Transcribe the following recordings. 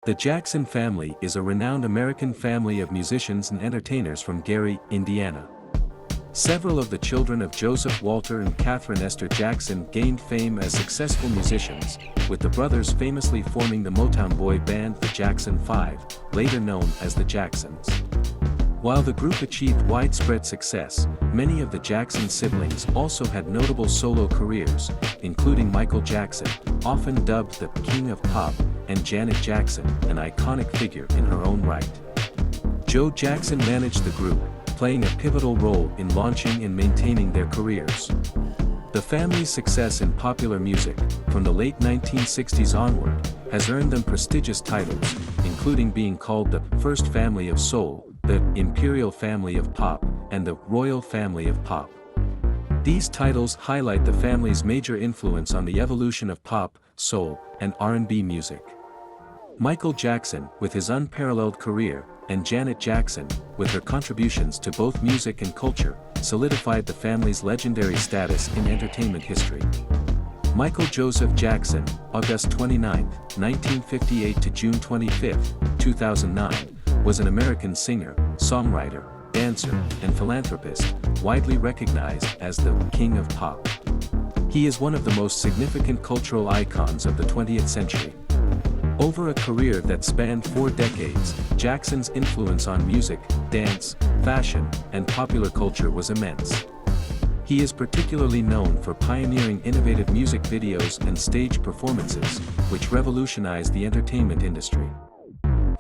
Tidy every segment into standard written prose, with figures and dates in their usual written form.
The Jackson family is a renowned American family of musicians and entertainers from Gary, Indiana. Several of the children of Joseph Walter and Catherine Esther Jackson gained fame as successful musicians, with the brothers famously forming the Motown boy band the Jackson 5, later known as the Jacksons. While the group achieved widespread success, many of the Jackson siblings also had notable solo careers, including Michael Jackson, often dubbed the King of Pop, and Janet Jackson, an iconic figure in her own right. Joe Jackson managed the group, playing a pivotal role in launching and maintaining their careers. The family's success in popular music, from the late 1960s onward, has earned them prestigious titles, including being called the First Family of Soul, the Imperial Family of Pop, and the Royal Family of Pop. These titles highlight the family's major influence on the evolution of pop, soul, and R&B music. Michael Jackson, with his unparalleled career, and Janet Jackson, with her contributions to both music and culture, solidified the family's legendary status in entertainment history. Michael Joseph Jackson, August 29, 1958 to June 25, 2009, was an American singer, songwriter, dancer, and philanthropist, widely recognized as the King of Pop. He is one of the most significant cultural icons of the 20th century. Over a career that spanned 4 decades, Jackson's influence on music, dance, fashion, and popular culture was immense. He is particularly known for pioneering innovative music videos and stage performances, which revolutionized the entertainment industry.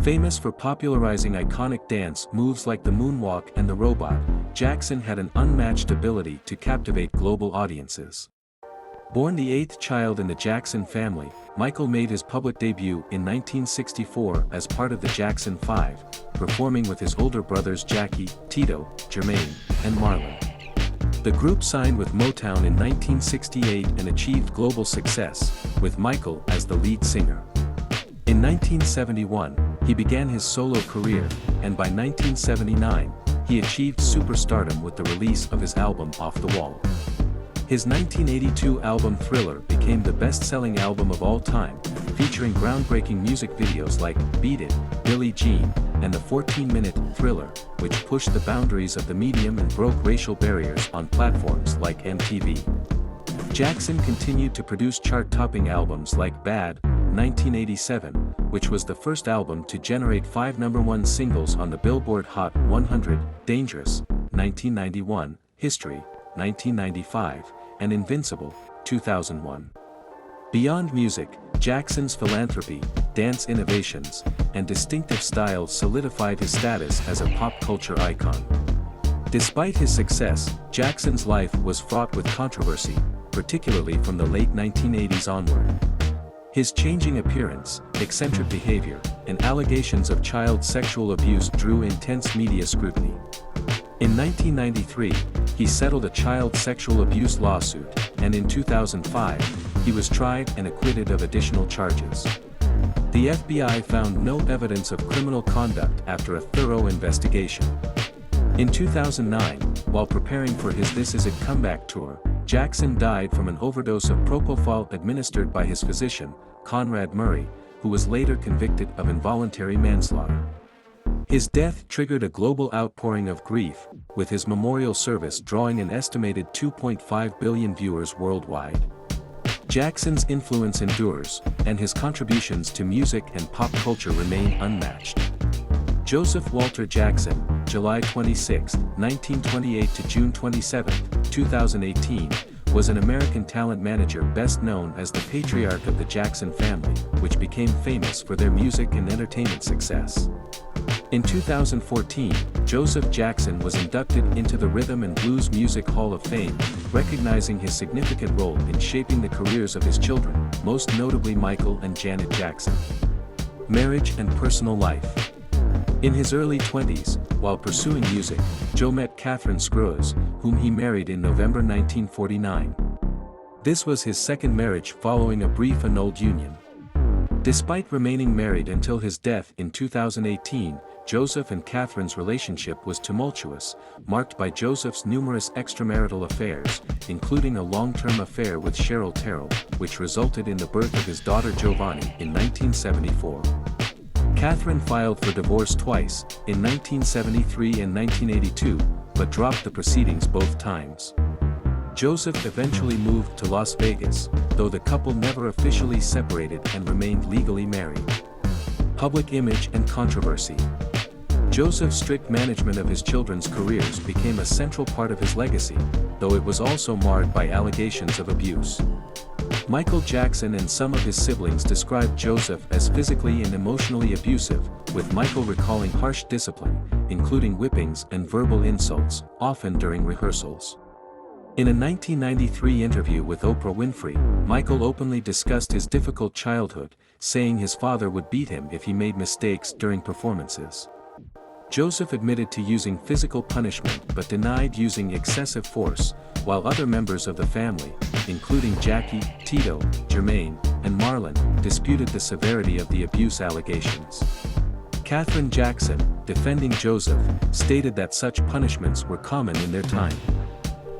Famous for popularizing iconic dance moves like the moonwalk and the robot, Jackson had an unmatched ability to captivate global audiences. Born the 8th child in the Jackson family, Michael made his public debut in 1964 as part of the Jackson 5, performing with his older brothers Jackie, Tito, Jermaine, and Marlon. The group signed with Motown in 1968 and achieved global success, with Michael as the lead singer. In 1971, he began his solo career, and by 1979, he achieved superstardom with the release of his album Off the Wall. His 1982 album Thriller became the best-selling album of all time, featuring groundbreaking music videos like Beat It, Billie Jean, and the 14-minute Thriller, which pushed the boundaries of the medium and broke racial barriers on platforms like MTV. Jackson continued to produce chart-topping albums like Bad, 1987, which was the first album to generate 5 #1 singles on the Billboard Hot 100, Dangerous, 1991, History, 1995, and Invincible, 2001. Beyond music, Jackson's philanthropy, dance innovations, and distinctive style solidified his status as a pop culture icon. Despite his success, Jackson's life was fraught with controversy, particularly from the late 1980s onward. His changing appearance, eccentric behavior, and allegations of child sexual abuse drew intense media scrutiny. In 1993, he settled a child sexual abuse lawsuit, and in 2005, he was tried and acquitted of additional charges. The FBI found no evidence of criminal conduct after a thorough investigation. In 2009, while preparing for his This Is It comeback tour, Jackson died from an overdose of propofol administered by his physician, Conrad Murray, who was later convicted of involuntary manslaughter. His death triggered a global outpouring of grief, with his memorial service drawing an estimated 2.5 billion viewers worldwide. Jackson's influence endures, and his contributions to music and pop culture remain unmatched. Joseph Walter Jackson, July 26, 1928 to June 27, 2018, was an American talent manager best known as the patriarch of the Jackson family, which became famous for their music and entertainment success. In 2014, Joseph Jackson was inducted into the Rhythm and Blues Music Hall of Fame, recognizing his significant role in shaping the careers of his children, most notably Michael and Janet Jackson. Marriage and personal life. In his early 20s, while pursuing music, Joe met Catherine Scruggs, whom he married in November 1949. This was his second marriage following a brief annulled union. Despite remaining married until his death in 2018, Joseph and Catherine's relationship was tumultuous, marked by Joseph's numerous extramarital affairs, including a long-term affair with Cheryl Terrell, which resulted in the birth of his daughter Giovanni in 1974. Catherine filed for divorce twice, in 1973 and 1982, but dropped the proceedings both times. Joseph eventually moved to Las Vegas, though the couple never officially separated and remained legally married. Public image and controversy. Joseph's strict management of his children's careers became a central part of his legacy, though it was also marred by allegations of abuse. Michael Jackson and some of his siblings described Joseph as physically and emotionally abusive, with Michael recalling harsh discipline, including whippings and verbal insults, often during rehearsals. In a 1993 interview with Oprah Winfrey, Michael openly discussed his difficult childhood, saying his father would beat him if he made mistakes during performances. Joseph admitted to using physical punishment but denied using excessive force, while other members of the family, including Jackie, Tito, Jermaine, and Marlon, disputed the severity of the abuse allegations. Catherine Jackson, defending Joseph, stated that such punishments were common in their time.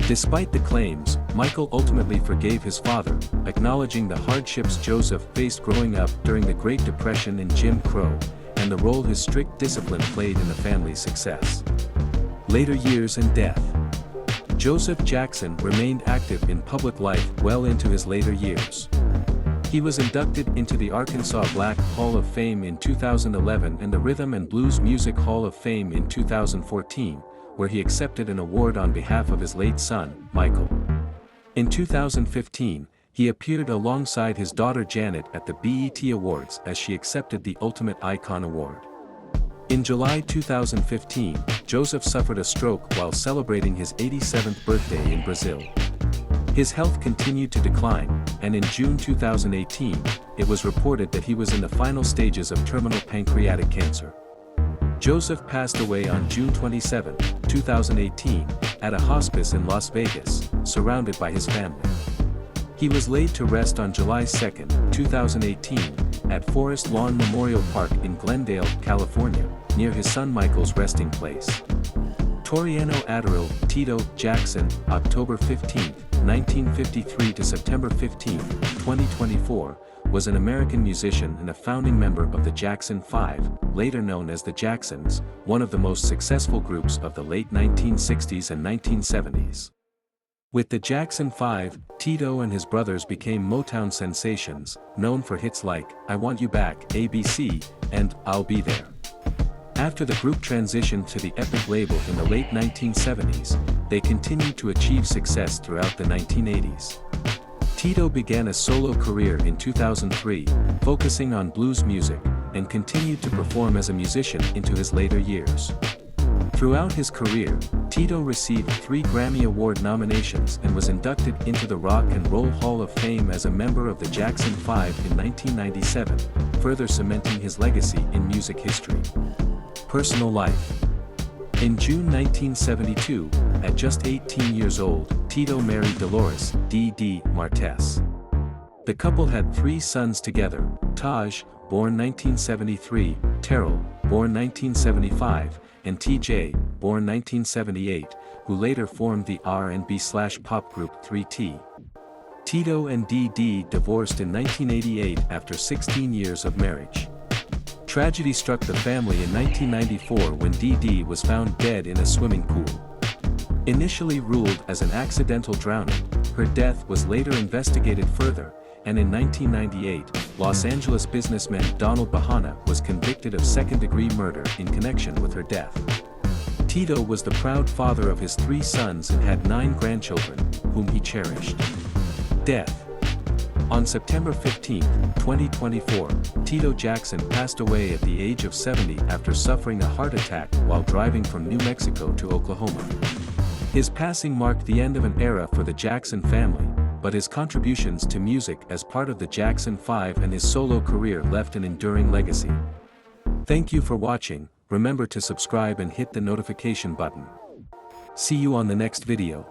Despite the claims, Michael ultimately forgave his father, acknowledging the hardships Joseph faced growing up during the Great Depression and Jim Crow, and the role his strict discipline played in the family's success. Later years and death. Joseph Jackson remained active in public life well into his later years. He was inducted into the Arkansas Black Hall of Fame in 2011 and the Rhythm and Blues Music Hall of Fame in 2014, where he accepted an award on behalf of his late son, Michael. In 2015, he appeared alongside his daughter Janet at the BET Awards as she accepted the Ultimate Icon Award. In July 2015, Joseph suffered a stroke while celebrating his 87th birthday in Brazil. His health continued to decline, and in June 2018, it was reported that he was in the final stages of terminal pancreatic cancer. Joseph passed away on June 27, 2018, at a hospice in Las Vegas, surrounded by his family. He was laid to rest on July 2, 2018, at Forest Lawn Memorial Park in Glendale, California, near his son Michael's resting place. Toriano Adderall, Tito Jackson, October 15, 1953 to September 15, 2024, was an American musician and a founding member of the Jackson 5, later known as the Jacksons, one of the most successful groups of the late 1960s and 1970s. With the Jackson 5, Tito and his brothers became Motown sensations, known for hits like I Want You Back, ABC, and I'll Be There. After the group transitioned to the Epic label in the late 1970s, they continued to achieve success throughout the 1980s. Tito began a solo career in 2003, focusing on blues music, and continued to perform as a musician into his later years. Throughout his career, Tito received 3 Grammy Award nominations and was inducted into the Rock and Roll Hall of Fame as a member of the Jackson 5 in 1997, further cementing his legacy in music history. Personal life. In June 1972, at just 18 years old, Tito married Dolores D.D. Martes. The couple had 3 sons together, Taj, born 1973, Terrell, born 1975, and T.J., born 1978, who later formed the R&B/pop group 3T. Tito and D.D. divorced in 1988 after 16 years of marriage. Tragedy struck the family in 1994 when D.D. was found dead in a swimming pool. Initially ruled as an accidental drowning, her death was later investigated further, and in 1998, Los Angeles businessman Donald Bahana was convicted of second-degree murder in connection with her death. Tito was the proud father of his 3 sons and had 9 grandchildren, whom he cherished. Death. On September 15, 2024, Tito Jackson passed away at the age of 70 after suffering a heart attack while driving from New Mexico to Oklahoma. His passing marked the end of an era for the Jackson family, but his contributions to music as part of the Jackson 5 and his solo career left an enduring legacy. Thank you for watching. Remember to subscribe and hit the notification button. See you on the next video.